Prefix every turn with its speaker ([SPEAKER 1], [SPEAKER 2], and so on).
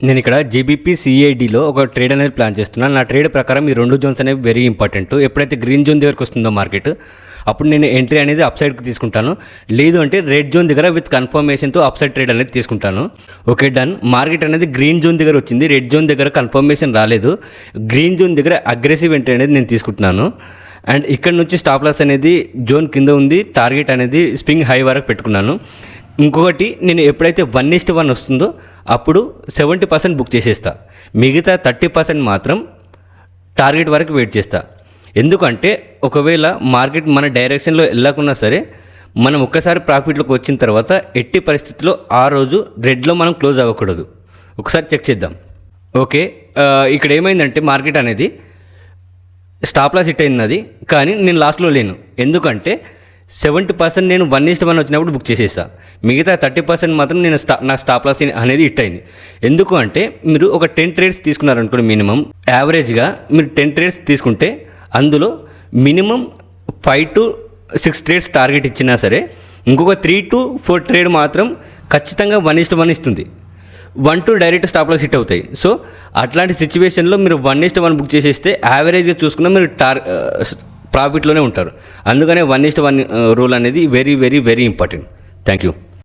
[SPEAKER 1] నేను ఇక్కడ జీబీపీ సిఐడిలో ఒక ట్రేడ్ అనేది ప్లాన్ చేస్తున్నాను. నా ట్రేడ్ ప్రకారం ఈ 2 జోన్స్ అనేవి వెరీ ఇంపార్టెంట్. ఎప్పుడైతే గ్రీన్ జోన్ దగ్గరకు వస్తుందో మార్కెట్, అప్పుడు నేను ఎంట్రీ అనేది అప్ సైడ్కి తీసుకుంటాను. లేదు అంటే రెడ్ జోన్ దగ్గర విత్ కన్ఫర్మేషన్తో అప్ సైడ్ ట్రేడ్ అనేది తీసుకుంటాను. Okay, done. మార్కెట్ అనేది గ్రీన్ జోన్ దగ్గర వచ్చింది, రెడ్ జోన్ దగ్గర కన్ఫర్మేషన్ రాలేదు. గ్రీన్ జోన్ దగ్గర అగ్రెసివ్ ఎంట్రీ అనేది నేను తీసుకుంటున్నాను. అండ్ ఇక్కడ నుంచి స్టాప్ లాస్ అనేది జోన్ కింద ఉంది, టార్గెట్ అనేది స్ప్రింగ్ హై వరకు పెట్టుకున్నాను. ఇంకొకటి, నేను ఎప్పుడైతే 1:1 వస్తుందో అప్పుడు 70% బుక్ చేసేస్తా. మిగతా 30% మాత్రం టార్గెట్ వరకు వెయిట్ చేస్తా. ఎందుకంటే ఒకవేళ మార్కెట్ మన డైరెక్షన్లో వెళ్ళకున్నా సరే, మనం ఒక్కసారి ప్రాఫిట్లోకి వచ్చిన తర్వాత ఎట్టి పరిస్థితుల్లో ఆ రోజు రెడ్లో మనం క్లోజ్ అవ్వకూడదు. ఒకసారి చెక్ చేద్దాం. ఓకే, ఇక్కడ ఏమైందంటే మార్కెట్ అనేది స్టాప్ లాస్ హిట్ అయినది, కానీ నేను లాస్ట్లో లేను. ఎందుకంటే 70% నేను 1:1 వచ్చినప్పుడు బుక్ చేసేస్తా. మిగతా 30% మాత్రం నేను నా స్టాప్ లాస్ అనేది హిట్ అయింది. ఎందుకు అంటే, మీరు ఒక 10 ట్రేడ్స్ తీసుకున్నారనుకోండి, మినిమం యావరేజ్గా మీరు 10 ట్రేడ్స్ తీసుకుంటే అందులో మినిమం 5 to 6 ట్రేడ్స్ టార్గెట్ ఇచ్చినా సరే, ఇంకొక 3 to 4 ట్రేడ్ మాత్రం ఖచ్చితంగా 1:1 ఇస్తుంది. 1 to direct stop loss hit అవుతాయి. సో అట్లాంటి సిచ్యువేషన్లో మీరు 1:1 బుక్ చేసేస్తే యావరేజ్గా చూసుకున్నా మీరు ప్రాఫిట్లోనే ఉంటారు. అందుకనే 1:1 రూల్ అనేది very very very important. Thank you.